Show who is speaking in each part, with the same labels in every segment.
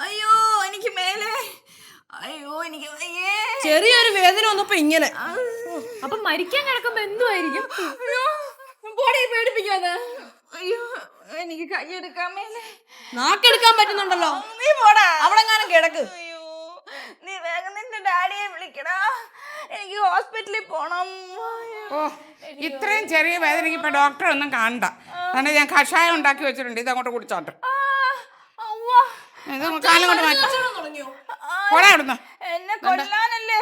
Speaker 1: അയ്യോ എനിക്ക് മേലെ, അയ്യോ എനിക്ക് വയ്യേ.
Speaker 2: ചെറിയൊരു വേദന വന്നപ്പോ ഇങ്ങനെ.
Speaker 3: അപ്പൊ മരിക്കാൻ കിടക്കുമ്പോ എന്തുമായിരിക്കും?
Speaker 2: ബോഡി പേടിപ്പിക്കാതെ.
Speaker 1: അയ്യോ എനിക്ക് കൈയെടുക്കാൻ മേലെ.
Speaker 2: നാക്കെടുക്കാൻ പറ്റുന്നുണ്ടല്ലോ.
Speaker 1: നീ പോടാ
Speaker 2: അവിടെ എങ്ങാനും കിടക്ക്.
Speaker 1: അയ്യോ നീ വേഗം നിന്റെ ഡാഡിയെ വിളിക്കടാ, എനിക്ക് ഹോസ്പിറ്റലിൽ പോണം.
Speaker 4: ഓ, ഇത്രയും ചെറിയ വേദനയ്ക്ക് ഇപ്പൊ ഡോക്ടറെ ഒന്നും കാണണ്ട. അതുകൊണ്ട് ഞാൻ കഷായം ഉണ്ടാക്കി വെച്ചിട്ടുണ്ട്, ഇത് അങ്ങോട്ട് കുടിച്ചോട്ടെ. ഇത് കാലം കൊണ്ട് മാറ്റി പോടാ അവിടുന്ന്.
Speaker 1: എന്നെ കൊല്ലാനല്ലേ?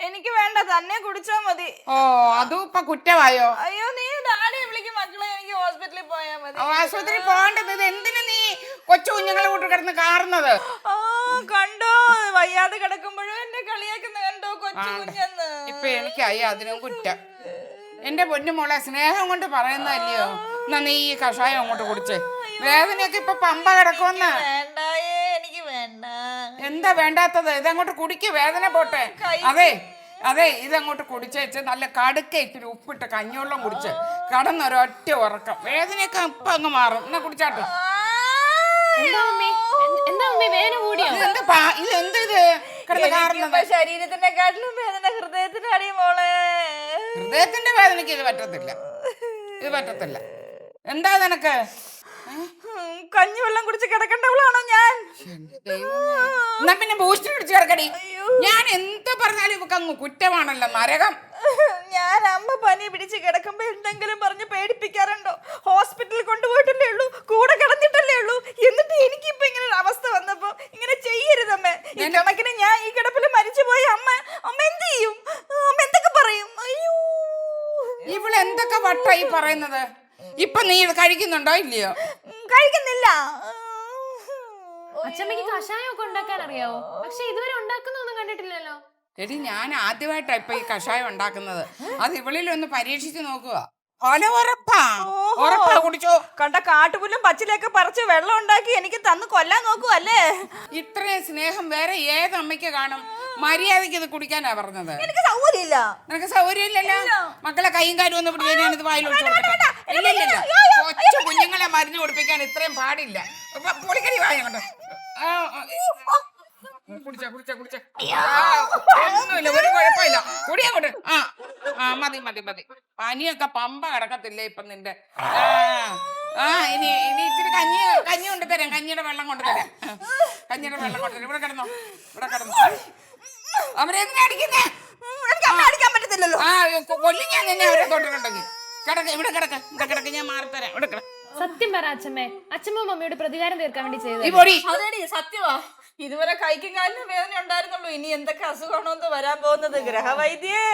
Speaker 1: എനിക്ക് വേണ്ട, തന്നെ കുടിച്ചാ മതി.
Speaker 4: ഓ, അതും ഇപ്പൊ കുറ്റമായോ?
Speaker 1: അയ്യോ നീ ഡാഡിയെ വിളിക്കും മക്കളെ, എനിക്ക് ഹോസ്പിറ്റലിൽ പോയാ മതി.
Speaker 4: ആശുപത്രി പോകേണ്ടത് ഇത് എന്തിനു നീ കൊച്ചു കുഞ്ഞുങ്ങളെ കൂട്ടി കിടന്ന് കാറുന്നത്?
Speaker 1: കണ്ടോ, വയ്യാതെ കിടക്കുമ്പോഴും എന്നെ കളിയാക്കുന്ന കണ്ടോ കൊച്ചു കുഞ്ഞെന്ന്.
Speaker 4: ഇപ്പൊ എനിക്കായി അതിനും കുറ്റം. എന്റെ പൊന്നു മോളെ, സ്നേഹം കൊണ്ട് പറയുന്നതല്ലയോ. എന്നാ നീ ഈ കഷായം അങ്ങോട്ട് കുടിച്ചേ. വേദനയൊക്കെ ഇപ്പൊ പമ്പ കിടക്കുമെന്ന്.
Speaker 1: വേണ്ടായേ, എനിക്ക് വേണ്ട.
Speaker 4: എന്താ വേണ്ടാത്തത്? ഇതങ്ങോട്ട് കുടിക്ക്, വേദന പോട്ടെ. അതെ ഇതങ്ങോട്ട് കുടിച്ചേച്ച് നല്ല കടുക്ക ഇത്തിരി ഉപ്പിട്ട് കഞ്ഞിവെള്ളം കുടിച്ച് കടന്നൊരൊറ്റ ഉറക്കം, വേദനയൊക്കെ ഇപ്പൊ അങ്ങ് മാറും. എന്നാ കുടിച്ചാട്ടെ.
Speaker 3: എന്താ വേദന കൂടിയോ?
Speaker 4: ഇതെന്ത് കിടന്ന് കാറുന്നത്?
Speaker 1: ശരീരത്തിന്റെ കാട്ടിലും വേദന ഹൃദയത്തിന്റെ അടി മോളെ.
Speaker 4: ഹൃദയത്തിന്റെ വേദനയ്ക്ക് ഇത് പറ്റത്തില്ല. എന്താ നിനക്ക്?
Speaker 1: കഞ്ഞിവെള്ളം കുടിച്ച് കിടക്കേണ്ടവളാണോ ഞാൻ?
Speaker 4: എന്നാ പിന്നെ ബൂസ്റ്റ് കുടിച്ച് കിടക്കടി. ഞാൻ എന്ത് പറഞ്ഞാലും ഇവക്ക് അങ്ങ് കുറ്റമാണല്ലോ, നരകം.
Speaker 1: ഞാൻ അമ്മ പനി പിടിച്ച് കിടക്കുമ്പോ എന്തെങ്കിലും പറഞ്ഞ് പേടിപ്പിക്കാറുണ്ടോ? ഹോസ്പിറ്റലിൽ കൊണ്ടുപോയിട്ടല്ലേ ഉള്ളൂ, കൂടെ കിടന്നിട്ടല്ലേ ഉള്ളൂ. എന്നിട്ട് എനിക്കിപ്പോ ഇങ്ങനെ ഒരു അവസ്ഥ വന്നപ്പോ ഇങ്ങനെ ചെയ്യരുതമ്മേ. ഈ കണക്കിന് ഞാൻ ഈ കിടപ്പിൽ മരിച്ചു പോയി അമ്മ എന്ത് ചെയ്യും? അമ്മ എന്തൊക്കെ പറയും? അയ്യോ,
Speaker 4: ഇവളെന്തൊക്കെ വട്ടായി പറയുന്നത്? ഇപ്പൊ നീ ഇത് കഴിക്കുന്നുണ്ടോ ഇല്ലയോ?
Speaker 1: കഴിക്കുന്നില്ല.
Speaker 3: അച്ഛമ്മക്ക് കഷായം ഒക്കെ ഉണ്ടാക്കാൻ അറിയാവോ? പക്ഷെ ഇതുവരെ ഉണ്ടാക്കുന്നൊന്നും കണ്ടിട്ടില്ലല്ലോ.
Speaker 4: എടി, ഞാൻ ആദ്യമായിട്ടാ ഇപ്പൊ ഈ കഷായം ഉണ്ടാക്കുന്നത്. അത് ഇവളിലൊന്ന് പരീക്ഷിച്ച് നോക്കുക. ഉറപ്പാ കുടിച്ചോ.
Speaker 1: കണ്ട കാട്ടുപുല്ലും പച്ചിലൊക്കെ പറിച്ച് വെള്ളം ഉണ്ടാക്കി എനിക്ക് തന്ന് കൊല്ലാൻ നോക്കുവല്ലേ?
Speaker 4: ഇത്രയും സ്നേഹം വേറെ ഏത് അമ്മയ്ക്ക് കാണും? മര്യാദയ്ക്ക് ഇത് കുടിക്കാനാ പറഞ്ഞത്.
Speaker 1: എനിക്ക് സൗകര്യമില്ല.
Speaker 4: നിനക്ക് സൗകര്യം ഇല്ലല്ലോ. മക്കളെ കൈയും കാര്യം ഒന്ന് പിടിക്കാൻ ഞാനിത് വായിൽ ഒഴിച്ചു കൊടുക്കട്ടെ. ഇല്ലില്ല, കൊച്ചു കുഞ്ഞുങ്ങളെ മരുന്ന് കുടിപ്പിക്കാൻ ഇത്രയും പാടില്ല. പൊളിക്കടി വായ കൊണ്ട് കുടിച്ച ഒന്നുമില്ല, ഒരു കുഴപ്പമില്ല. കുടിയങ്ങോട്ട്. മതി. പനിയൊക്കെ പമ്പ കിടക്കത്തില്ലേ ഇപ്പൊ നിന്റെ? ഇനി ഇച്ചിരി കഞ്ഞി കൊണ്ടുതരാം. കഞ്ഞിയുടെ വെള്ളം കൊണ്ടുതരാം. ഇവിടെ കിടന്നോ. അവരെന്തിനാ അടിക്കുന്നേ?
Speaker 1: അടിക്കാൻ പറ്റത്തില്ലല്ലോ.
Speaker 4: കൊല്ലി ഞാൻ നിന്നെ അവരെ തൊട്ടിട്ടുണ്ടെങ്കിൽ. ഇവിടെ കിടക്ക്, ഞാൻ മാറിത്തരാം. ഇവിടെ കിട.
Speaker 3: സത്യം പറ അച്ഛമ്മ മമ്മിയോട് പ്രതികാരം തീർക്കാൻ വേണ്ടി ചെയ്തത്.
Speaker 1: അതേടി സത്യമാ. ഇതുവരെ കൈക്കും കാലിനും വേദന ഉണ്ടായിരുന്നുള്ളൂ, ഇനി എന്തൊക്കെ അസുഖമാണോ എന്ന് വരാൻ പോകുന്നത്. ഗ്രഹവൈദ്യേ,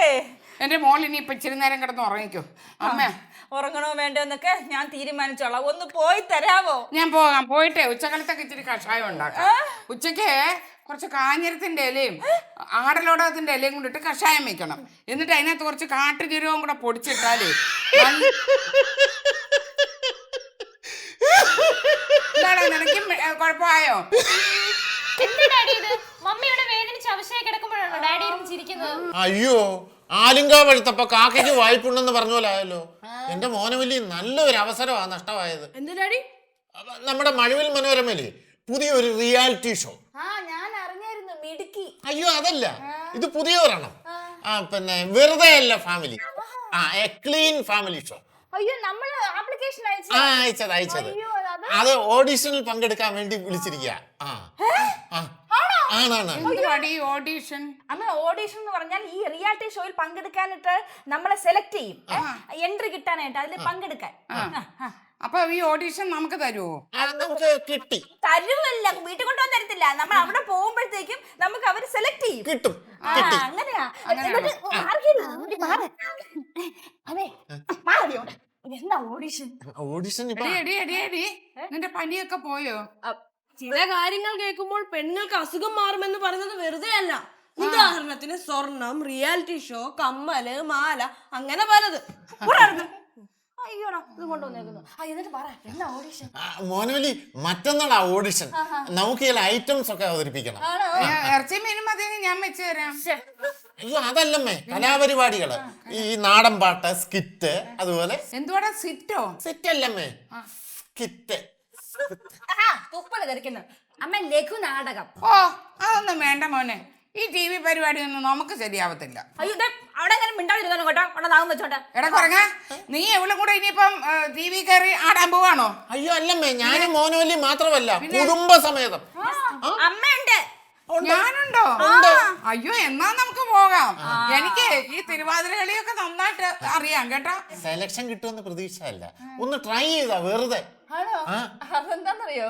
Speaker 4: എന്റെ മോൾ ഇനി ഇപ്പൊ ഇച്ചിരി നേരം കിടന്ന് ഉറങ്ങിക്കോ. അമ്മ
Speaker 1: ഉറങ്ങണോ വേണ്ടെന്നൊക്കെ ഞാൻ തീരുമാനിച്ചോളാം. ഒന്ന് പോയി തരാവോ?
Speaker 4: ഞാൻ പോയിട്ടേ ഉച്ചക്കാലത്തൊക്കെ ഇച്ചിരി കഷായം ഉണ്ടാക്കാം. ഉച്ചക്ക് കുറച്ച് കാഞ്ഞിരത്തിന്റെ ഇലയും ആടലോടകത്തിന്റെ ഇലയും കൊണ്ടിട്ട് കഷായം വെക്കണം. എന്നിട്ട് അതിനകത്ത് കുറച്ച് കാട്ടുജീരകവും കൂടെ പൊടിച്ചിട്ടാലേ നിനക്ക് കുഴപ്പമായോ?
Speaker 3: മമ്മിയുടെ വേദനിച്ച് അവശയായി കിടക്കുമ്പോഴാണോ ഡാഡി ഇരുന്ന് ചിരിക്കുന്നത്?
Speaker 5: അയ്യോ, ആലിങ്കാ പഴുത്തപ്പോ കാക്കയ്ക്ക് വായ്പുണ്ടെന്ന് പറഞ്ഞ പോലെ ആയല്ലോ. എന്റെ മോനെ വലിയ നല്ലൊരു അവസരമാണ് നഷ്ടമായത്.
Speaker 2: എന്ത് ഡാഡി?
Speaker 5: നമ്മുടെ മഴവിൽ മനോരമയില് പുതിയൊരു റിയാലിറ്റി ഷോ.
Speaker 1: ഞാൻ അറിഞ്ഞായിരുന്നു, മിടുക്കി.
Speaker 5: അയ്യോ അതല്ല, ഇത് പുതിയ ഒരെണ്ണം. പിന്നെ വെറുതെ അല്ല family, A clean family show.
Speaker 1: അയ്യോ, നമ്മള് ആപ്ലിക്കേഷൻ
Speaker 5: അയച്ചത്. അത് ഓഡീഷനിൽ പങ്കെടുക്കാൻ വേണ്ടി വിളിച്ചിരിക്കുക.
Speaker 4: ഓഡീഷൻ
Speaker 1: എന്ന് പറഞ്ഞാൽ ഈ റിയാലിറ്റി ഷോയിൽ പങ്കെടുക്കാനായിട്ട് നമ്മളെ സെലക്ട് ചെയ്യും, എൻട്രി കിട്ടാനായിട്ട് അതിൽ പങ്കെടുക്കാൻ.
Speaker 4: അപ്പൊ ഈ ഓഡീഷൻ നമുക്ക് തരുമോ?
Speaker 5: നമുക്ക് കിട്ടി.
Speaker 1: തരുമല്ല, വീട്ടിൽ കൊണ്ടുവന്ന് തരത്തില്ല. നമ്മൾ അവിടെ പോകുമ്പോഴത്തേക്കും നമുക്ക് അവര് സെലക്ട് ചെയ്യും.
Speaker 5: കിട്ടും.
Speaker 1: അങ്ങനെയാ. എന്താ ഓഡീഷൻ?
Speaker 5: ഓഡീഷൻ
Speaker 4: നിന്റെ പനിയൊക്കെ പോയോ?
Speaker 2: ചില കാര്യങ്ങൾ കേൾക്കുമ്പോൾ പെണ്ണുങ്ങൾക്ക് അസുഖം മാറുമെന്ന് പറയുന്നത് വെറുതെ അല്ല. ഉദാഹരണത്തിന് സ്വർണം, റിയാലിറ്റി ഷോ, കമ്മല്, മാല, അങ്ങനെ പലത്.
Speaker 1: അയ്യോടാ, ഇത് കൊണ്ടുവന്നേക്കുന്നു. എന്നിട്ട് പറ, എന്താ ഓഡീഷൻ?
Speaker 5: മോനോലി, മറ്റന്നാളാ ഓഡിഷൻ. നമുക്ക് ചില ഐറ്റംസ് ഒക്കെ അവതരിപ്പിക്കണം.
Speaker 4: ഇറച്ചി മീനും മതി, ഞാൻ വെച്ച് തരാം.
Speaker 5: അയ്യോ അതല്ലമ്മേ, കലാപരിപാടികള്, ഈ നാടൻ പാട്ട്, സ്കിറ്റ്, അതുപോലെ.
Speaker 4: എന്തുവാടാ സിറ്റോ?
Speaker 5: Set അല്ലമ്മേ, skit.
Speaker 1: തുപ്പല് ധരിക്കുന്നു. അമ്മ ലഘു നാടകം.
Speaker 4: ഓ അതൊന്നും വേണ്ട മോനെ. ഈ ടി വി പരിപാടിയൊന്നും നമുക്ക് ശരിയാവത്തില്ല.
Speaker 1: അയ്യോ അവിടെ അങ്ങനെ മിണ്ടാതിരുന്നോ കേട്ടോ, അവിടെ നാവും വെച്ചോട്ടെ.
Speaker 4: എടാ കുറങ്ങ, നീ എവിടെ കൂടെ ഇനിയിപ്പം ടി വി കയറി ആടാൻ പോവാണോ?
Speaker 5: അയ്യോ അല്ലമ്മേ, ഞാനും മോനോലി മാത്രമല്ല, കുടുംബസമേതം.
Speaker 1: അമ്മയുണ്ട്.
Speaker 4: ഞാനുണ്ടോ? അയ്യോ എന്നാ നമുക്ക് പോകാം. എനിക്ക് ഈ തിരുവാതിര കളിയൊക്കെ നന്നായിട്ട് അറിയാം കേട്ടോ.
Speaker 5: സെലക്ഷൻ കിട്ടുമെന്ന് പ്രതീക്ഷയല്ല, ഒന്ന് ട്രൈ ചെയ്താ വെറുതെ.
Speaker 1: ആണോ? അതെന്താന്നറിയോ,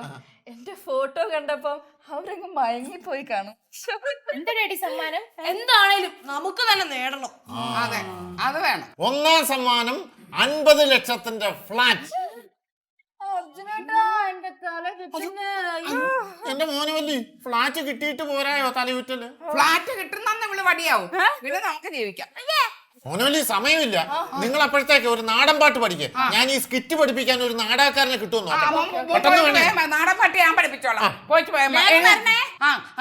Speaker 1: എന്റെ ഫോട്ടോ കണ്ടപ്പം അവരങ്ങ് മയങ്ങിപ്പോയി കാണും.
Speaker 3: എന്താ ഡാഡി സമ്മാനം?
Speaker 2: എന്താണേലും നമുക്ക് തന്നെ നേടണം.
Speaker 4: അതെ, അത് വേണം.
Speaker 5: ഒന്നാം സമ്മാനം 50 ലക്ഷത്തിന്റെ ഫ്ലാറ്റ്. എന്റെ മോനോലി, ഫ്ലാറ്റ് കിട്ടിയിട്ട് പോരായോ തലയുറ്റല്?
Speaker 4: ഫ്ലാറ്റ് കിട്ടുന്ന ഇവിടെ വടിയാവും, പിന്നെ നമുക്ക് ജീവിക്കാം.
Speaker 5: മോനോലി സമയമില്ല, നിങ്ങൾ അപ്പോഴത്തേക്ക് ഒരു നാടൻ പാട്ട് പഠിക്കേ. ഞാൻ ഈ സ്കിറ്റ് പഠിപ്പിക്കാൻ ഒരു നാടകക്കാരനെ കിട്ടുമെന്ന്.
Speaker 4: നാടൻ പാട്ട് ഞാൻ പഠിപ്പിച്ചോളാം. പോയിട്ട്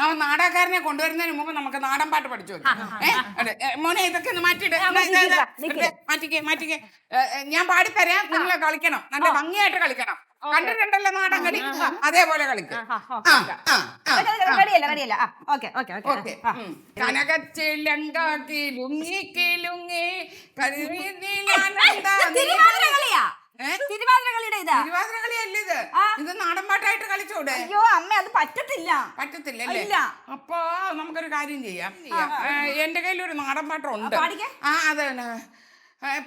Speaker 4: അവൻ നാടകക്കാരനെ കൊണ്ടുവരുന്നതിന് മുമ്പ് നമുക്ക് നാടൻ പാട്ട് പഠിച്ചു മോനെ. ഇതൊക്കെ ഒന്ന് മാറ്റിക്കേ. ഞാൻ പാടിത്തരാം, നിങ്ങൾ കളിക്കണം, നല്ല ഭംഗിയായിട്ട് കളിക്കണം. കണ്ടിട്ടുണ്ടല്ലോ നാടൻ കളി, അതേപോലെ കളിക്കും. കനകച്ചിലങ്കാക്കി ലുങ്ങി കിലുങ്ങി തിരുവാതിരകളിയല്ലേ ഇത് നാടൻ പാട്ടായിട്ട് കളിച്ചൂടെ?
Speaker 1: അയ്യോ അമ്മ, അത്
Speaker 4: പറ്റത്തില്ലല്ലേ? അപ്പൊ നമുക്കൊരു കാര്യം ചെയ്യാം. എന്റെ കയ്യിൽ ഒരു നാടൻ പാട്ടുണ്ട്. അതെ,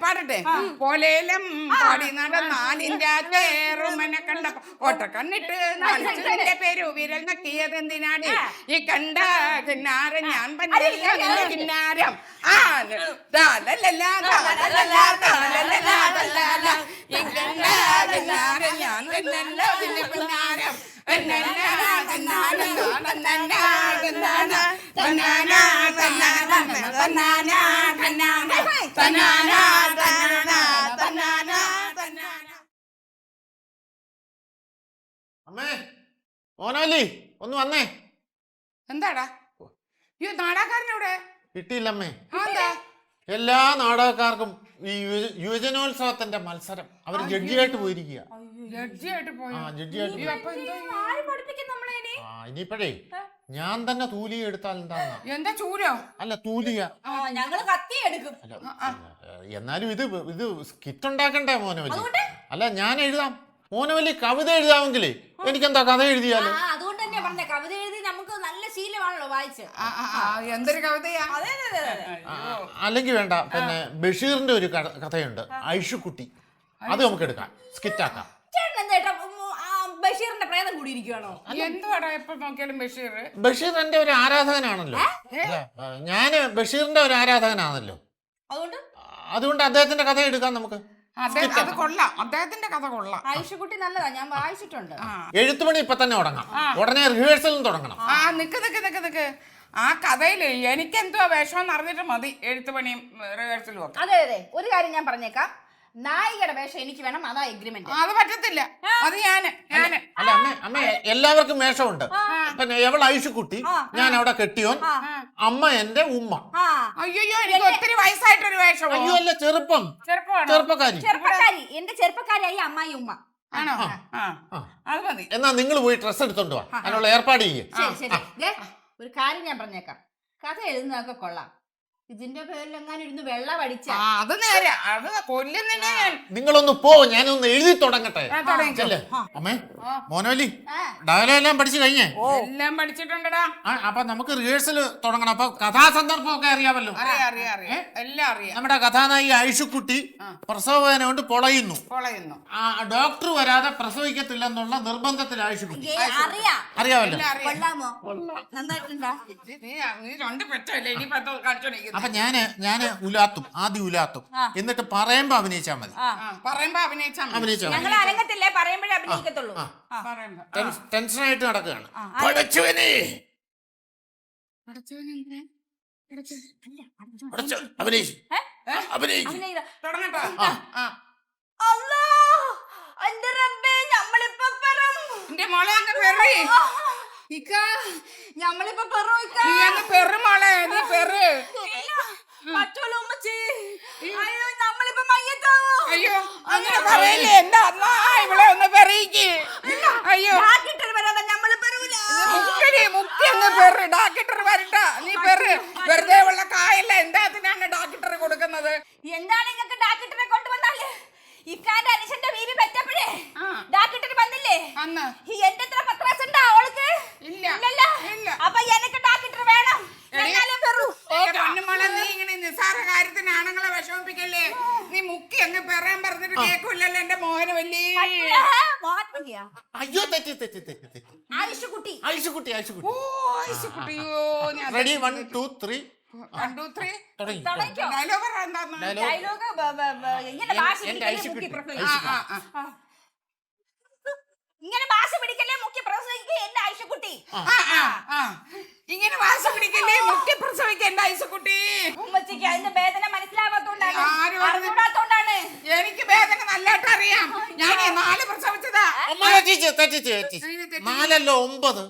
Speaker 4: പാടട്ടെ. പോലേലം പാടി നടന്നാലിന്റെ തേറുമനെ കണ്ട ഓട്ട കണ്ണിട്ട് നാലിന്റെ പേരു വിരൽ നക്കിയത് എന്തിനാണ്? ഈ കണ്ട കിന്നാരം ഞാൻ പഞ്ചല്ല കിന്നാരം. ഞാൻ തന്നല്ലോ പിന്നാരം.
Speaker 5: അമ്മേ, മോനോലി ഒന്ന് വന്നേ.
Speaker 4: എന്താടാ ഈ നാടകക്കാരനവിടെ?
Speaker 5: കിട്ടിയില്ലമ്മേ.
Speaker 4: എന്താ?
Speaker 5: എല്ലാ നാടകക്കാർക്കും ഈ യുവജനോത്സവത്തിന്റെ മത്സരം അവർ ജഡ്ജിയായിട്ട് പോയിരിക്കുക.
Speaker 4: ജഡ്ജിയായിട്ട് പോയി.
Speaker 5: ജഡ്ജിയായിട്ട് ഇനിയിപ്പോഴേ ഞാൻ തന്നെ തൂലിക എടുത്താൽ
Speaker 4: എന്താ ചൂരോ?
Speaker 5: അല്ല, തൂലിക.
Speaker 1: ഞങ്ങള് കത്തി എടുക്കും.
Speaker 5: എന്നാലും ഇത് സ്കിറ്റ് ഉണ്ടാക്കണ്ടേ മോനോലി? അല്ല, ഞാൻ എഴുതാം. മോനോലി കവിത എഴുതാമെങ്കിലേ എനിക്കെന്താ കഥ എഴുതിയാലോ?
Speaker 1: അതുകൊണ്ട് തന്നെ പറഞ്ഞ കവിത എഴുതി നമുക്ക് നല്ല ശീലമാണല്ലോ വായിച്ച്.
Speaker 4: എന്തൊരു കവിതയാ?
Speaker 5: അല്ലെങ്കിൽ വേണ്ട, പിന്നെ ബഷീറിന്റെ ഒരു കഥയുണ്ട്, ഐഷുക്കുട്ടി. അത് നമുക്ക് എടുക്കാം, സ്കിറ്റാക്കാം.
Speaker 1: ബഷീറിന്റെ പ്രേതം കൂടിയിരിക്കുകയാണോ?
Speaker 4: എന്തുവാടാ എപ്പോ നോക്കിയാലും ബഷീർ?
Speaker 5: ബഷീർ എന്റെ ഒരു ആരാധകനാണല്ലോ. ഞാന് ബഷീറിന്റെ ഒരു ആരാധകനാണല്ലോ. അതുകൊണ്ട് അദ്ദേഹത്തിന്റെ കഥ എടുക്കാം നമുക്ക്.
Speaker 4: അത് കൊള്ളാം, അദ്ദേഹത്തിന്റെ കഥ കൊള്ളാം.
Speaker 1: ഐഷുക്കുട്ടി നല്ലതാ, ഞാൻ വായിച്ചിട്ടുണ്ട്.
Speaker 5: എഴുത്തുപണി ഇപ്പൊ തന്നെ തുടങ്ങാം, ഉടനെ റിഹേഴ്സലും തുടങ്ങണം.
Speaker 4: നിക്ക് ആ കഥയില് എനിക്കെന്തുവാ വേഷം അറിഞ്ഞിട്ട് മതി എഴുത്തുപണിയും റിഹേഴ്സലും ഒക്കെ.
Speaker 1: അതെ, ഒരു കാര്യം ഞാൻ പറഞ്ഞേക്കാം, നായികയുടെ വേഷം എനിക്ക് വേണം, അതാ എഗ്രിമെന്റ്.
Speaker 4: അത് പറ്റത്തില്ല, അത് ഞാന്
Speaker 5: അല്ല അമ്മ എല്ലാവർക്കും വേഷമുണ്ട്. പിന്നെ എവൾ ഐഷുക്കുട്ടി, ഞാൻ അവിടെ കെട്ടിയോൻ, അമ്മ എന്റെ ഉമ്മ.
Speaker 4: അയ്യോ, എനിക്ക് ഒത്തിരി വയസ്സായിട്ടൊരു വേഷം.
Speaker 5: അയ്യോ അല്ല, ചെറുപ്പക്കാരി.
Speaker 1: എന്റെ ചെറുപ്പക്കാരിയായി അമ്മായി ഉമ്മ.
Speaker 4: ആണോ? അത് മതി.
Speaker 5: എന്നാ നിങ്ങൾ പോയി ഡ്രസ് എടുത്തോണ്ട് വാ, അതിനുള്ള ഏർപ്പാട് ചെയ്യേ.
Speaker 1: ഒരു കാര്യം ഞാൻ പറഞ്ഞേക്കാം, കഥ എഴുതുന്നതൊക്കെ കൊള്ളാം, ഇതിന്റെ പേരിൽ എങ്ങാനും ഇരുന്ന് വെള്ളം അടിച്ച
Speaker 4: അത് നേരെ അത് കൊല്ലുന്നില്ല.
Speaker 5: നിങ്ങളൊന്ന് പോ, ഞാനൊന്ന് എഴുതി തുടങ്ങട്ടെ. അമ്മേ, മോനോലി ഡയലോഗ് എല്ലാം പഠിച്ചു കഴിഞ്ഞേ?
Speaker 4: എല്ലാം പഠിച്ചിട്ടുണ്ടടാ.
Speaker 5: അപ്പൊ നമുക്ക് റിഹേഴ്സൽ തുടങ്ങണം. അപ്പൊ കഥാസന്ദർഭം ഒക്കെ അറിയാമല്ലോ?
Speaker 4: അറിയാം, എല്ലാം അറിയാം.
Speaker 5: നമ്മുടെ കഥാനായി ഐഷുക്കുട്ടി പ്രസവവേദന കൊണ്ട് പൊളയുന്നു. ഡോക്ടർ വരാതെ പ്രസവിക്കത്തില്ലെന്നുള്ള നിർബന്ധത്തിൽ ഐഷുക്കുട്ടി. അറിയാമല്ലോ? അപ്പൊ ഞാന് ഉലാത്തും, ആദ്യം ഉലാത്തും, എന്നിട്ട് പറയുമ്പോ അഭിനയിച്ചാ മതി. ടെൻഷനായിട്ട് നടക്കുകയാണ്.
Speaker 4: അയ്യോ, അങ്ങനെ പറയല്ലേ. എന്താ ഇവിടെ ഒന്ന് പെറിയിക്ക്. അയ്യോ, പെറ് ഡോക്ടർ വരണ്ട, നീ പെറ്. വെറുതെ ഉള്ള കായല്ല, എന്താത്തിനാണ് ഡോക്ടർ കൊടുക്കുന്നത്?
Speaker 1: എന്താണ് നിങ്ങൾക്ക് ഡാക്ടറെ കൊണ്ടുവന്നാല് ഇക്കാന്റെ അനുഷന്റെ ബീബി പറ്റപ്പോഴേ ഡാക്ടർ വന്നില്ലേ?
Speaker 4: അന്ന്
Speaker 1: എന്റെ എത്ര പത്രാസ് ഉണ്ടാ അവൾക്ക്?
Speaker 4: ഇല്ല.
Speaker 1: ഇല്ലല്ലോ.
Speaker 4: ഇല്ല.
Speaker 1: അപ്പൊ എനിക്ക് ഡാക്ടർ വേണം. എന്നാലും വെറു.
Speaker 4: പൊന്നുമോളെ, നീ ഇങ്ങനെ നിസ്സാര കാര്യത്തിന് ആണുങ്ങളെ വിഷമിപ്പിക്കല്ലേ. നീ മുക്കി അങ്ങ് പെറാൻ പറഞ്ഞിട്ട് കേൾക്കൂല്ലല്ലോ എന്റെ മോഹന വല്ലി.
Speaker 5: അയ്യോ തെറ്റി തെറ്റി തെറ്റി തെറ്റി
Speaker 1: ആയിഷുകുട്ടി.
Speaker 5: ഐശുക്കുട്ടി ഐശുക്കുട്ടി.
Speaker 4: ഓ ഐശുക്കുട്ടിയോ, ഞാൻ
Speaker 5: റെഡി 1 2 3
Speaker 4: 1 2 3
Speaker 5: തുടങ്ങി.
Speaker 1: തുടങ്ങിക്കോ.
Speaker 4: ഡയലോഗ് പറ. എന്താന്ന്?
Speaker 5: ഡയലോഗ്.
Speaker 1: ഡയലോഗ് ഇങ്ങനെ ഭാഷ
Speaker 5: എന്റെ
Speaker 1: പിടിക്കല്ലേ
Speaker 5: ഐശുക്കുട്ടി.
Speaker 1: മുക്കി പ്രസവിക്കുക. ഇങ്ങനെ ഭാഷ പിടിക്കല്ലേ മുക്കി പ്രസവിക്കുക എന്റെ ആയിഷുകുട്ടി.
Speaker 4: ഇങ്ങനെ വാശി പിടിക്കല്ലേ മുക്കി പ്രസവിക്കണ്ട ഐശുക്കുട്ടി.
Speaker 1: ഉമ്മച്ചിക്ക് അതിന്റെ വേദന മനസ്സിലാവാത്തോണ്ടാണ്.
Speaker 4: ആര് പറഞ്ഞു?
Speaker 1: അറിഞ്ഞൂടാത്തോണ്ടാണ്.
Speaker 4: എനിക്ക് വേദന നല്ലായിട്ട് അറിയാം. ഞാൻ 4 പ്രസവിച്ചതാ.
Speaker 5: അമ്മ തെറ്റിച്ച് തെറ്റിച്ച് തെറ്റിച്ച് 4 അല്ല 9.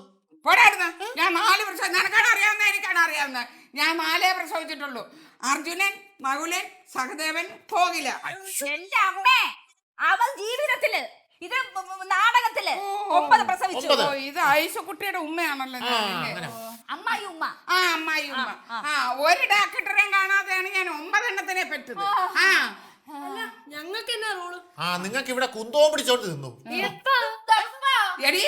Speaker 4: പോരായിരുന്നു. ഞാൻ 4 പ്രസവം. നിനക്കാണ് അറിയാവുന്ന, എനിക്കാണ് അറിയാവുന്ന. ഞാൻ 4 പ്രസവിച്ചിട്ടുള്ളൂ. അർജുനൻ, നകുലൻ, സഹദേവൻ, കോകില.
Speaker 1: എന്റെ അമ്മേ, അവൾ ജീവിതത്തില് ഇത് നാടകത്തില് 9 പ്രസവിച്ചു.
Speaker 4: ഓ, ഇത് ഐശുക്കുട്ടിയുടെ ഉമ്മയാണല്ലോ ഞാനില്ലേ?
Speaker 1: അമ്മായി ഉമ്മ.
Speaker 4: അമ്മായി ഉമ്മ. ഒരു ഡോക്ടറെയും കാണാതെയാണ് ഞാൻ 9 എണ്ണത്തിനെ പറ്റത്.
Speaker 2: ഞങ്ങൾക്ക് എന്നാ റോള്?
Speaker 5: നിങ്ങൾക്ക് ഇവിടെ കുന്തവും പിടിച്ചോണ്ട് നിന്നു.
Speaker 4: എടി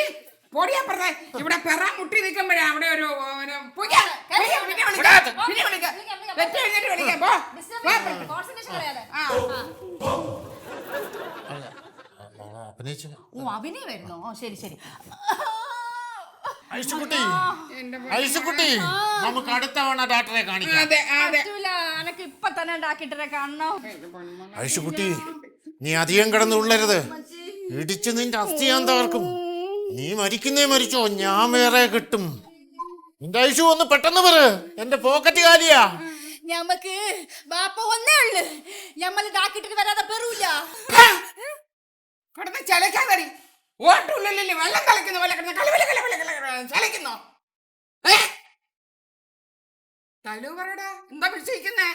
Speaker 4: പൊടിയപ്പുറത്തെ ഇവിടെ പെറാൻ മുട്ടി നിൽക്കുമ്പോഴേ അവിടെ ഒരു പിന്നെ വിളിക്കാം. വെച്ച് കഴിഞ്ഞിട്ട് വിളിക്കാം. പോ.
Speaker 1: കോൺസെൻട്രേഷൻ കളയാതെ.
Speaker 5: അഭിനയിച്ചു.
Speaker 1: ഓ, അഭിനയമായിരുന്നോ? ഓ, ശരി ശരി.
Speaker 5: ഐശുക്കുട്ടി ഐശുക്കുട്ടി, നമുക്ക് അടുത്ത തവണ ഡോക്ടറെ കാണിക്കാം.
Speaker 4: അതെ അതെ.
Speaker 1: പറ്റൂല, എനക്ക് ഇപ്പൊ തന്നെ ഡാക്ടറെ കാണണം.
Speaker 5: ഐശുക്കുട്ടി, നീ അധികം കിടന്ന് ഉള്ളരുത്. ഇടിച്ച് നിന്റെ അസ്ഥി ഞാൻ തകർക്കും. നീ മരിക്കുന്നേ മരിച്ചോ, ഞാൻ വേറെ കിട്ടും. നിന്റെ ഐശു ഒന്ന് പെട്ടെന്ന് പറ, എന്റെ പോക്കറ്റ് കാലിയാ.
Speaker 1: ഞമ്മക്ക് ബാപ്പ ഒന്നേ ഉള്ളു. ഞമ്മള് ഡാക്ടർ വരാതെ പെറൂല.
Speaker 4: കിടന്ന് ചലക്കാതടി. ഓട്ടുള്ളിൽ വെള്ളം കളിക്കുന്ന പോലെ കിടന്ന് ചലക്കുന്നോ? തലു പറയടാ, എന്താ പിടിച്ചിരിക്കുന്നേ?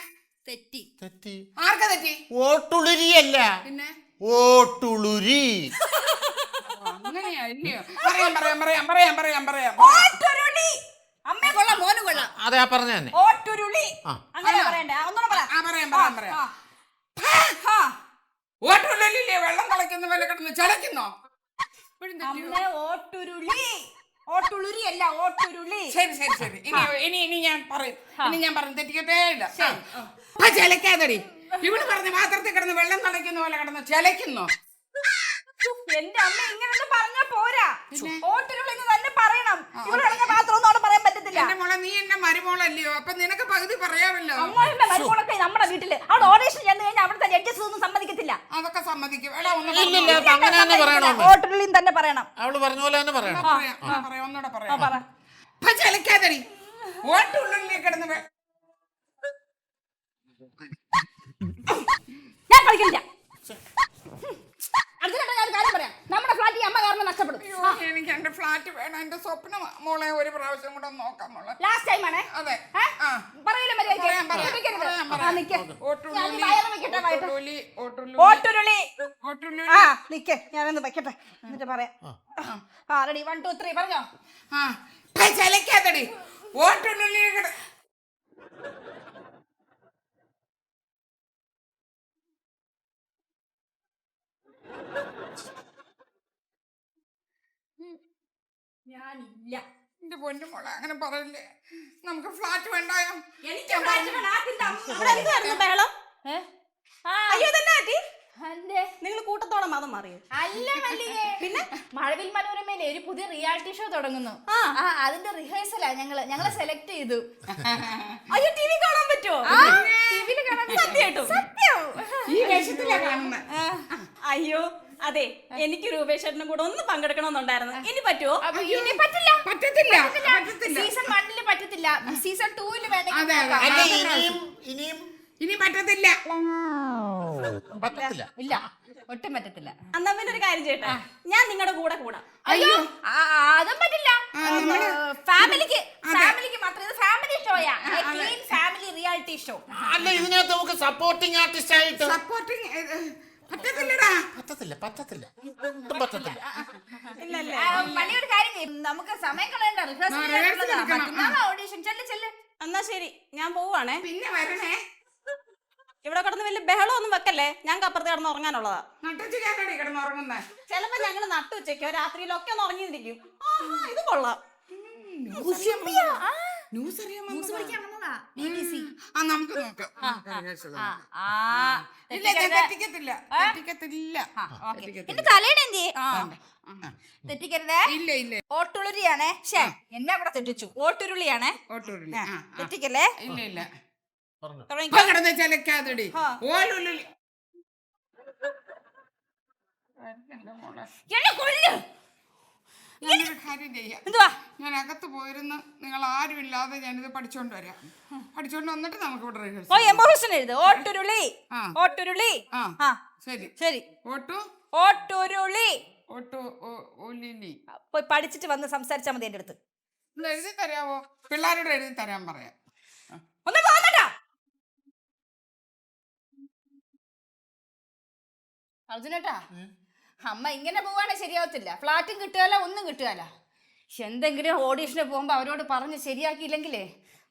Speaker 1: തെറ്റി.
Speaker 5: തെറ്റി.
Speaker 4: ആർക്കാ തെറ്റി?
Speaker 5: ഓട്ടുളുരിയല്ല,
Speaker 4: പിന്നെ
Speaker 5: ഓട്ടുളുരി.
Speaker 4: അങ്ങനെയല്ലയോ? പറയാം.
Speaker 1: ഓട്ടുരുളി. അമ്മേ കൊള്ളാം, മോന് കൊള്ളാം.
Speaker 5: അതെ പറഞ്ഞ തന്നെ.
Speaker 1: ഓട്ടുരുളി. അങ്ങനെ പറയണ്ടേ? ഒന്നുകൂടെ പറ.
Speaker 4: പറയാം. ഓട്ടുള്ളില്ലേ വെള്ളം കളിക്കുന്ന പോലെ കിടന്ന് ചലക്കുന്നോ?
Speaker 1: അമ്മേ, ഓട്ടുരുളി. ഓട്ടുളുരി അല്ല, ഓട്ടുരുളി.
Speaker 4: ശരി. ഇനി ഞാൻ പറയും. തെറ്റിക്കട്ടേ ഇല്ല. ചലക്കാതടി. ഇവിടെ പറഞ്ഞ പാത്രത്തിൽ കിടന്ന് വെള്ളം കളിക്കുന്ന പോലെ കിടന്ന് ചലക്കുന്നോ?
Speaker 1: എന്റെ അമ്മ ഇങ്ങനൊന്നും പറഞ്ഞാ പോരാ. ഓട്ടുരുളി എന്ന് തന്നെ പറയണം. ഇവിടെ കിടന്ന പാത്രം ഒന്നും അവിടെ പറയാൻ പറ്റത്തില്ല.
Speaker 4: എന്റെ മോളെ, നീ എന്റെ മരുമോളല്ലയോ? അപ്പൊ നിനക്ക് പകുതി പറയാമല്ലോ.
Speaker 1: അമ്മയുടെ മരുമോളൊക്കെ നമ്മുടെ വീട്ടില് അവിടെ ഓഡീഷൻ ചെന്ന് കഴിഞ്ഞാൽ അവിടുത്തെ ജഡ്ജസ് ഒന്നും സമ്മതിക്കത്തില്ല.
Speaker 4: അതൊക്കെ സമ്മതിക്കും.
Speaker 5: അങ്ങനെ തന്നെ പറയണോ?
Speaker 1: ഓട്ടുരുളിയും തന്നെ പറയണം.
Speaker 5: അവള് പറഞ്ഞ പോലെ തന്നെ പറയണം.
Speaker 4: ഒന്നുകൂടെ പറയാം. ചലക്കാതടി. ഓട്ടുള്ളിൽ കിടന്ന്
Speaker 1: ഞാൻ കളിക്കില്ല. ഞാൻ കാര്യം പറയാം. നമ്മുടെ ഫ്ലാറ്റ് അമ്മ കാരണം നഷ്ടപ്പെടും.
Speaker 4: എനിക്ക് എന്റെ ഫ്ലാറ്റ് വേണം. എന്റെ സ്വപ്നം മോളെ ഒരു പ്രാവശ്യം കൂടെ നോക്കാം മോളെ.
Speaker 1: ലാസ്റ്റ് ടൈം ആണേ.
Speaker 4: അതെ.
Speaker 1: പറയൂല മര്യാദയ്ക്ക്. ഓട്ടുരുളി. ആ നിക്ക്, ഞാനൊന്ന് വെക്കട്ടെ എന്നിട്ട് പറയാം. റെഡി 1 2 3 പറഞ്ഞോ.
Speaker 4: ചലക്കാതടി. ഓട്ടുള്ളിൽ
Speaker 1: ഞാനില്ല.
Speaker 4: എന്റെ പൊന്നു മോളെ, അങ്ങനെ പറയില്ലേ. നമുക്ക് ഫ്ലാറ്റ് വേണ്ടായോ?
Speaker 1: എനിക്ക് ബഹളം. അയ്യോ, നിങ്ങൾ കൂട്ടത്തോടെ മതം മാറിയോ?
Speaker 3: അല്ല മല്ലികേ, പിന്നെ മഴവിൽ മനോരമയിലെ ഒരു പുതിയ റിയാലിറ്റി ഷോ തുടങ്ങുന്നു. അതിന്റെ റിഹേഴ്സലാ ഞങ്ങളെ സെലക്ട് ചെയ്തു.
Speaker 1: അയ്യോ, ടി വി കാണാൻ പറ്റുമോ?
Speaker 3: ടിവിയിൽ കാണാൻ
Speaker 1: സത്യം.
Speaker 4: ഈ വേഷത്തിലാ കാണുന്നത്.
Speaker 1: അയ്യോ അതെ, എനിക്ക് രൂപേഷേട്ടനും കൂടെ ഒന്ന് പങ്കെടുക്കണമെന്നുണ്ടായിരുന്നു. ഇനി പറ്റുമോ?
Speaker 3: ഇനി പറ്റില്ല.
Speaker 4: പറ്റത്തില്ല.
Speaker 3: സീസൺ 1 പറ്റത്തില്ല. സീസൺ 2
Speaker 5: ഇനിയും
Speaker 4: ഇനി പറ്റത്തില്ല.
Speaker 5: പറ്റത്തില്ല.
Speaker 3: ഇല്ല, ഒട്ടും പറ്റത്തില്ല.
Speaker 1: എന്നാ പിന്നെ ഒരു കാര്യം ചെയ്യട്ടെ, ഞാൻ നിങ്ങളുടെ കൂടെ കൂടാം.
Speaker 3: അയ്യോ, അതും പറ്റില്ല. ഫാമിലിക്ക് മാത്രം. ഇത് ഫാമിലി ഷോയാ. Clean family reality show.
Speaker 5: അല്ല, ഇതിനകത്ത് നമുക്ക് സപ്പോർട്ടിംഗ് ആർട്ടിസ്റ്റ് ആയിട്ട്
Speaker 4: പറ്റത്തില്ലടാ.
Speaker 5: പറ്റത്തില്ല. ഒട്ടും പറ്റത്തില്ല.
Speaker 3: വലിയൊരു കാര്യം, നമുക്ക് സമയം കളയണ്ട. Rehearsal audition. ചെല്ല്.
Speaker 6: എന്നാ ശരി, ഞാൻ പോവാണേ.
Speaker 4: പിന്നെ വരണേ.
Speaker 6: ഇവിടെ കിടന്ന് വലിയ ബഹളമൊന്നും വെക്കല്ലേ, ഞങ്ങൾക്ക് അപ്പുറത്ത് കിടന്ന് ഉറങ്ങാനുള്ളതാ.
Speaker 4: നട്ടുച്ചയ്ക്കാണി കിടന്നുറങ്ങുന്നേ.
Speaker 6: ചിലപ്പോ ഞങ്ങള് നട്ടുച്ചയ്ക്കോ രാത്രിയിലൊക്കെ ഒന്ന് ഉറങ്ങിയിരിക്കും. ഇത് കൊള്ളാം.
Speaker 4: ന്യൂസ് അറിയാൻ
Speaker 3: ന്യൂസ് പഠിക്കാൻ വന്നതാ. BBC.
Speaker 4: ആ നമുക്ക് നോക്കാം. ഇല്ല ഞാൻ തെറ്റിക്കത്തില്ല.
Speaker 3: എന്റെ തലയുടെ എന്ത് തെറ്റിക്കരുതേ.
Speaker 4: ഇല്ല
Speaker 3: ഓട്ടുരുളിയാണേ. എന്നെ കൂടെ തെറ്റിച്ചു. ഓട്ടുരുളിയാണേ.
Speaker 4: ഓട്ടൂരില്ല.
Speaker 3: തെറ്റിക്കല്ലേ.
Speaker 4: ഇല്ല
Speaker 3: തുടങ്ങിക്കോ.
Speaker 4: കിടന്ന് ചിലക്കാതടി. ഓലുള്ളി.
Speaker 3: എന്നെ കൊല്ല്.
Speaker 4: ഞാനൊരു കാര്യം ചെയ്യാം.
Speaker 3: എന്തുവാ?
Speaker 4: ഞാൻ അകത്ത് പോയിരുന്ന് നിങ്ങൾ ആരും ഇല്ലാതെ ഞാനിത് പഠിച്ചോണ്ട് വരാം. പഠിച്ചോണ്ട് വന്നിട്ട് നമുക്ക് ഇവിടെ റിഹേഴ്സൽ.
Speaker 3: ഓ എംബോഷൻ എഴുത്. ഓട്ടുരുളി.
Speaker 4: ആ.
Speaker 3: ഓട്ടുരുളി.
Speaker 4: ആ ശരി.
Speaker 3: ശരി. ഓട്ടുരുളി.
Speaker 4: ഓലിലി.
Speaker 3: പോയി പഠിച്ചിട്ട് വന്ന് സംസാരിച്ചാൽ മതി എന്റെ അടുത്ത്.
Speaker 4: ഒന്ന് എഴുതി തരാവോ? പിള്ളേരോട് എഴുതി തരാൻ പറയാം.
Speaker 3: ഒന്ന് പോന്നട്ടാ. അർജുനേട്ടാ, അമ്മ ഇങ്ങനെ പോവാണെ ശരിയാവത്തില്ല. ഫ്ലാറ്റും കിട്ടുകയല്ല, ഒന്നും കിട്ടുകയല്ല. എന്തെങ്കിലും ഓഡീഷന് പോകുമ്പോ അവരോട് പറഞ്ഞ് ശരിയാക്കിയില്ലെങ്കിലേ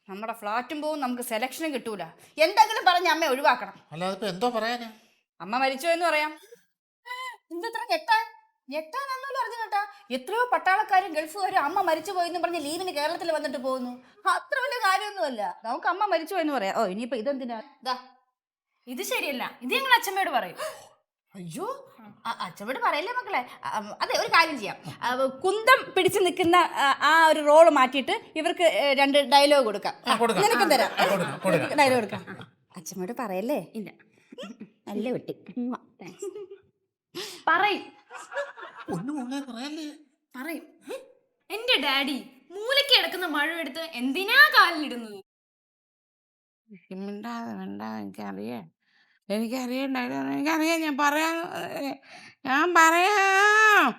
Speaker 3: നമ്മുടെ ഫ്ലാറ്റും പോവും, നമുക്ക് സെലക്ഷനും കിട്ടൂല. എന്തെങ്കിലും പറഞ്ഞ് അമ്മ ഒഴിവാക്കണം.
Speaker 5: അല്ലാതെ എന്തോ പറയാനാ?
Speaker 3: അമ്മ മരിച്ചോ എന്ന് പറയാം. എന്തത്ര ഞെട്ടാനൊന്നുമല്ല അർജുനേട്ടാ. എത്രയോ പട്ടാളക്കാരും ഗൾഫുകാരും അമ്മ മരിച്ചു പോയെന്ന് പറഞ്ഞ് ലീവിന് കേരളത്തിൽ വന്നിട്ട് പോകുന്നു. അത്ര വലിയ കാര്യമൊന്നുമല്ല. നമുക്ക് അമ്മ മരിച്ചു പോയെന്ന് പറയാം. ഓ ഇനിയിപ്പോ ഇതെന്തിനാ? ഇത് ശരിയല്ല. ഇത് ഞങ്ങൾ അച്ഛമ്മയോട് പറയും. അയ്യോ, അച്ഛമ്മയോട് പറയല്ലേ മക്കളെ. അതെ, ഒരു കാര്യം ചെയ്യാം. കുന്തം പിടിച്ചു നിൽക്കുന്ന ആ ഒരു റോള് മാറ്റിയിട്ട് ഇവർക്ക് 2 ഡയലോഗ് കൊടുക്കാം. നിനക്കും തരാം. ഡയലോഗ് കൊടുക്കാം. അച്ഛമ്മയോട് പറയല്ലേ? ഇല്ല. നല്ല വെട്ടി പറയും.
Speaker 7: പറയും. എന്റെ ഡാഡി മൂലയ്ക്ക് കിടക്കുന്ന മഴ എടുത്ത് എന്തിനാ കാലിലിടുന്നത്?
Speaker 4: എനിക്കറിയാം. ഞാൻ പറയാം.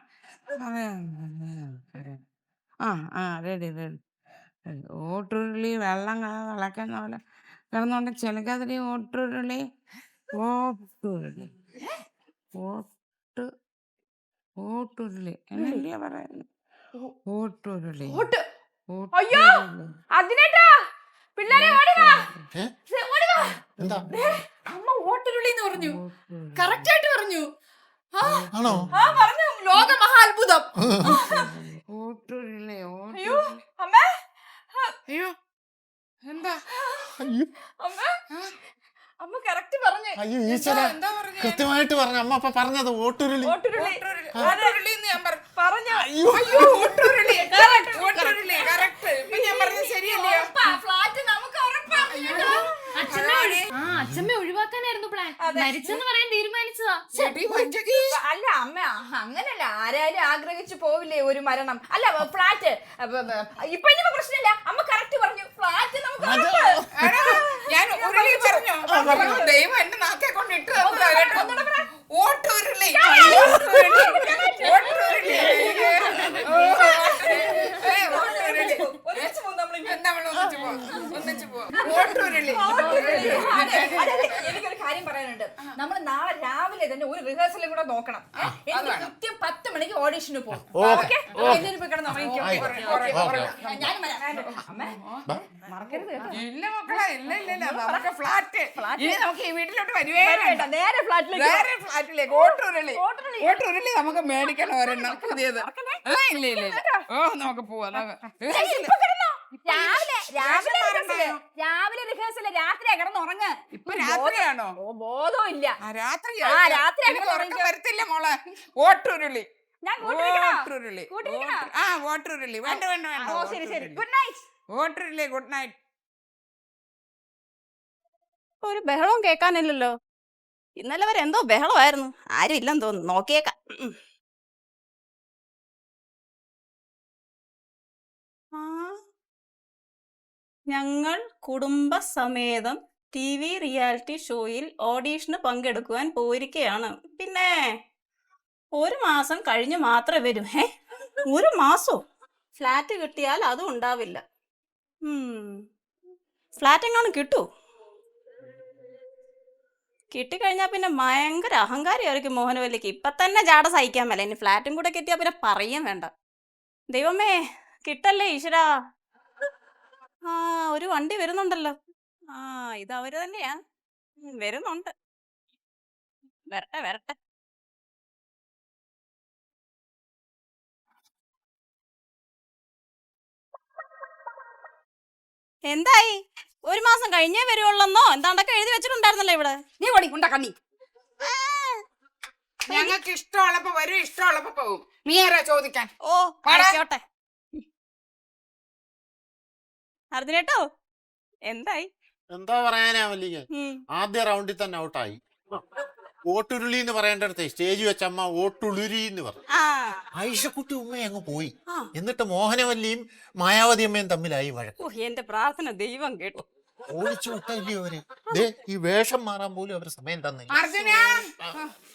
Speaker 4: റെഡി. ഓട്ടുരുളി വെള്ളം തിളക്കുന്ന പോലെ കിടന്നോണ്ട് ചെലക്കാതിരി. ഓട്ടുരുളി. എന്നല്ലേ പറയുന്നത്? ഓട്ടുരുളി.
Speaker 3: അയ്യോ അതിനേട്ടാ, പിള്ളേരെ ഓടി വാ.
Speaker 5: എന്താ?
Speaker 7: അമ്മ ഓട്ടുരുളി എന്ന് പറഞ്ഞു. കറക്റ്റ് ആയിട്ട് പറഞ്ഞു.
Speaker 5: ആണോ?
Speaker 3: പറഞ്ഞു. ലോക മഹാത്ഭുതം.
Speaker 4: ഓട്ടുരുളി.
Speaker 3: അയ്യോ അമ്മേ.
Speaker 4: അയ്യോ എന്താ?
Speaker 3: അമ്മ കറക്റ്റ് പറഞ്ഞു.
Speaker 5: അയ്യോ ഈശ്വര, കൃത്യമായിട്ട് പറഞ്ഞു. അമ്മ അപ്പൊ പറഞ്ഞത് ഓട്ടുരുളി.
Speaker 3: ഓട്ടുരുളി
Speaker 4: ഞാൻ
Speaker 3: പറഞ്ഞു.
Speaker 4: ഞാൻ പറഞ്ഞത് ശരിയല്ലേ?
Speaker 3: ഫ്ലാറ്റ് നമുക്ക്
Speaker 7: അച്ഛമ്മ ഒഴിവാക്കാനായിരുന്നു പ്ലാൻ. മരിച്ചെന്ന് പറയാൻ തീരുമാനിച്ചതാ.
Speaker 3: അല്ല അമ്മ, അങ്ങനല്ല. ആരായാലും ആഗ്രഹിച്ചു പോവില്ലേ ഒരു മരണം. അല്ല ഫ്ലാറ്റ് ഇപ്പൊ ഇനി പ്രശ്നമില്ല. അമ്മ കറക്റ്റ് പറഞ്ഞു. ഫ്ലാറ്റ് നമുക്ക്
Speaker 4: ഞാൻ ഉരുളി പറഞ്ഞു. ദൈവം എന്നെ നാക്കെ കൊണ്ട് ഇട്ട് ഓട്ടുരുളി.
Speaker 3: എനിക്കൊരു കാര്യം പറയാനുണ്ട്. നമ്മൾ നാളെ രാവിലെ തന്നെ ഒരു റിഹേഴ്സലും കൂടെ നോക്കണം. എനിക്ക് കൃത്യം 10 മണിക്ക് ഓഡീഷന് പോകും.
Speaker 4: ഇല്ല മക്കളെ, ഇല്ല. നമുക്ക് ഫ്ലാറ്റ്. ഇനി നമുക്ക് ഈ വീട്ടിലോട്ട് വരുവേ
Speaker 3: നേരെ
Speaker 4: ഫ്ലാറ്റിലേക്ക്. ഓട്ടുരുളി നമുക്ക് മേടിക്കണം ഒരെണ്ണം പുതിയത്. ഇല്ല. ഓ നമുക്ക് പോവാം.
Speaker 3: രാവിലെ റിഹേഴ്സൽ രാത്രിയാ കിടന്നുറങ്ങ്.
Speaker 4: ഇപ്പൊ രാത്രിയാണോ?
Speaker 3: ബോധവും ഇല്ല.
Speaker 4: രാത്രി
Speaker 3: രാത്രി
Speaker 4: വരത്തില്ല മോളെ. ഓട്ടുരുളി.
Speaker 3: ഞാൻ
Speaker 4: ഓട്ടുരുളി. വേണ്ട.
Speaker 3: ശരി. Good night.
Speaker 4: ഓട്ടുരുളി. Good night.
Speaker 6: ഒരു ബഹളവും കേൾക്കാനില്ലല്ലോ. ഇന്നലെ വരെ എന്തോ ബഹളമായിരുന്നു. ആരും ഇല്ലെന്ന് തോന്നുന്നു. നോക്കിയേക്കാം. ഞങ്ങൾ കുടുംബസമേതം TV റിയാലിറ്റി ഷോയിൽ ഓഡീഷന് പങ്കെടുക്കുവാൻ പോയിരിക്കുകയാണ്. പിന്നെ 1 മാസം കഴിഞ്ഞ് മാത്രമേ വരൂ. 1 മാസോ? ഫ്ലാറ്റ് കിട്ടിയാൽ അതും ഉണ്ടാവില്ല. ഫ്ലാറ്റ് എങ്ങാനും കിട്ടൂ? കിട്ടിക്കഴിഞ്ഞാൽ പിന്നെ ഭയങ്കര അഹങ്കാരമായിരിക്കും മോഹനവല്ലിക്ക്. ഇപ്പം തന്നെ ജാട സഹിക്കാൻ മേല. ഇനി ഫ്ലാറ്റും കൂടെ കിട്ടിയാൽ പിന്നെ പറയാൻ വേണ്ട. ദൈവമേ കിട്ടല്ലേ ഈശ്വരാ. ആ ഒരു വണ്ടി വരുന്നുണ്ടല്ലോ. ആ ഇത് അവര് തന്നെയാ. വരുന്നുണ്ട്. വരട്ടെ വരട്ടെ. എന്തായി? ഒരു മാസം കഴിഞ്ഞേ വരുവുള്ളെന്നോ എന്താണ്ടൊക്കെ എഴുതി വെച്ചിട്ടുണ്ടായിരുന്നല്ലോ ഇവിടെ.
Speaker 3: നീ ഓടി ഉണ്ടാ കണ്ണി.
Speaker 4: ഞങ്ങൾക്ക് ഇഷ്ടമുള്ളപ്പോ വരും, ഇഷ്ടമുള്ളപ്പോ പോകും. നീ ആരാ ചോദിക്കാൻ?
Speaker 6: ഓ ആയിക്കോട്ടെ. അർജുനേട്ടോ എന്തായി?
Speaker 5: എന്താ പറയാനാ മല്ലിക,
Speaker 6: ഉം.
Speaker 5: ആദ്യ റൗണ്ടിൽ തന്നെ ഔട്ടായി. ഓട്ടുരുളി എന്ന് പറയേണ്ടടുത്ത് സ്റ്റേജ് വെച്ചമ്മ ഓട്ടുളുരി എന്ന് പറഞ്ഞു.
Speaker 6: ആ
Speaker 5: ഐഷക്കുട്ടി ഉമ്മ അങ്ങ് പോയി.
Speaker 6: ആ.
Speaker 5: എന്നിട്ട് മോഹനവല്ലിയും മായാവതി അമ്മയും തമ്മിലായി വഴക്ക്.
Speaker 6: ഓ എന്റെ പ്രാർത്ഥന ദൈവം കേട്ടു.
Speaker 5: ഓടിച്ചു വിട്ടല്ലേ അവര്. ദേ ഈ വേഷം മാറാൻ പോലും അവര് സമയം തന്നില്ല.
Speaker 4: അർജുന,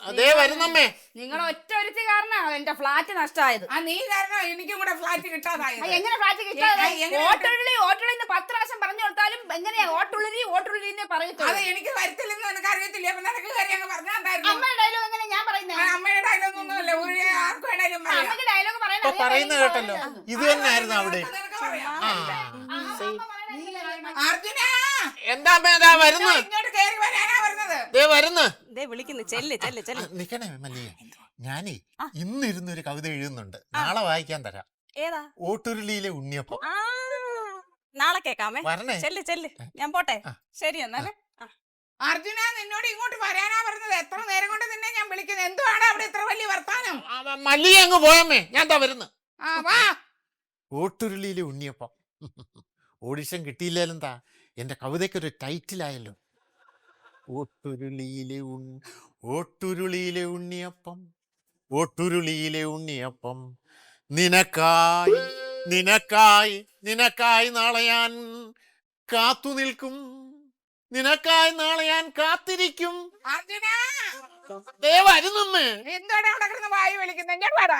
Speaker 5: അതേ വരുന്നമ്മേ.
Speaker 3: നിങ്ങൾ ഒറ്റ ഒരുത്തി കാരണമാണ് എന്റെ ഫ്ലാറ്റ് നഷ്ടമായത്.
Speaker 4: ആ നീ കാരണം എനിക്കും കൂടെ ഫ്ലാറ്റ് കിട്ടാതായത്.
Speaker 3: എങ്ങനെ ഫ്ലാറ്റ് കിട്ടാതെ?
Speaker 4: എങ്ങനെ
Speaker 3: ഓട്ടുള്ളി ഓട്ടുള്ളിന്ന് 10 പ്രാവശ്യം പറഞ്ഞു കൊടുത്താലും എങ്ങനെയാ ഓട്ടുള്ളി ഓട്ടുള്ളിന്നെ പറയത്തുള്ളൂ.
Speaker 4: അത് എനിക്ക് വരത്തില്ലെന്ന് നിനക്ക് അറിയത്തില്ല. അപ്പൊ നിനക്ക് കാര്യം അങ്ങ് പറഞ്ഞാൽ എന്തായിരുന്നു?
Speaker 3: അമ്മയുടെ ഡയലോഗ് എങ്ങനെ ഞാൻ പറയുന്നത്?
Speaker 4: അമ്മയുടെ ഡയലോഗ് ഒന്നുമല്ല, ഒരു ആർക്ക് വേണേലും പറയാം.
Speaker 3: അമ്മയുടെ ഡയലോഗ്
Speaker 5: ഇപ്പൊ പറയുന്നത് കേട്ടല്ലോ, ഇത് തന്നെ ആയിരുന്നു അവിടെ.
Speaker 4: നിനക്ക് പറയാം.
Speaker 5: ആ
Speaker 4: അർജുന,
Speaker 5: എന്താ അമ്മേ, ദാ വരുന്നു.
Speaker 4: ഇങ്ങോട്ട് കയറി വരാനാ പറഞ്ഞത്.
Speaker 5: ദേ വരുന്നു.
Speaker 6: ദേ വിളിക്കുന്നു. ചെല്ല് ചെല്ല് ചെല്ല്.
Speaker 5: നിക്കണേ മല്ലിക, ഞാനേ ഇന്നിരുന്ന് ഒരു കവിത എഴുതുന്നുണ്ട്, നാളെ വായിക്കാൻ തരാം.
Speaker 6: ഏതാ?
Speaker 5: ഓട്ടുരുളിയിലെ ഉണ്ണിയപ്പം.
Speaker 6: ആ നാളെ കേക്കാമേ.
Speaker 5: വരണേ.
Speaker 6: ചെല്ല് ചെല്ല്. ഞാൻ പോട്ടെ. ശരി എന്നാലേ.
Speaker 4: അർജുന, നിന്നോട് ഇങ്ങോട്ട് വരാനാ പറഞ്ഞത്. എത്ര നേരം കൊണ്ട് നിന്നെ ഞാൻ വിളിക്കുന്നത്. എന്തുവാണ് അവിടെ ഇത്ര വലിയ വർത്താനം?
Speaker 5: മല്ലിക അങ്ങ് പോയമ്മേ, ഞാൻ ദാ വരുന്നു.
Speaker 4: ആ വാ.
Speaker 5: ഓട്ടുരുളിയിലെ ഉണ്ണിയപ്പം. ഓഡിഷൻ കിട്ടിയില്ലെന്താ, എന്റെ കവിതയ്ക്കൊരു ടൈറ്റിലായല്ലോ. ഓട്ടുരുളിയിലെ ഉണ്ണിയപ്പം, ഓട്ടുരുളിയിലെ ഉണ്ണിയപ്പം, നിനക്കായി നിനക്കായി നിനക്കായി നാളെ ഞാൻ കാത്തു നിൽക്കും, നിനക്കായി നാളെ ഞാൻ കാത്തിരിക്കും.
Speaker 4: അർജുന,
Speaker 5: ദേ വരുന്നമ്മേ.
Speaker 4: എന്താണ് അവിടെ കിടന്ന് വായു വിളിക്കുന്നത്? ഞാൻ പാടാ.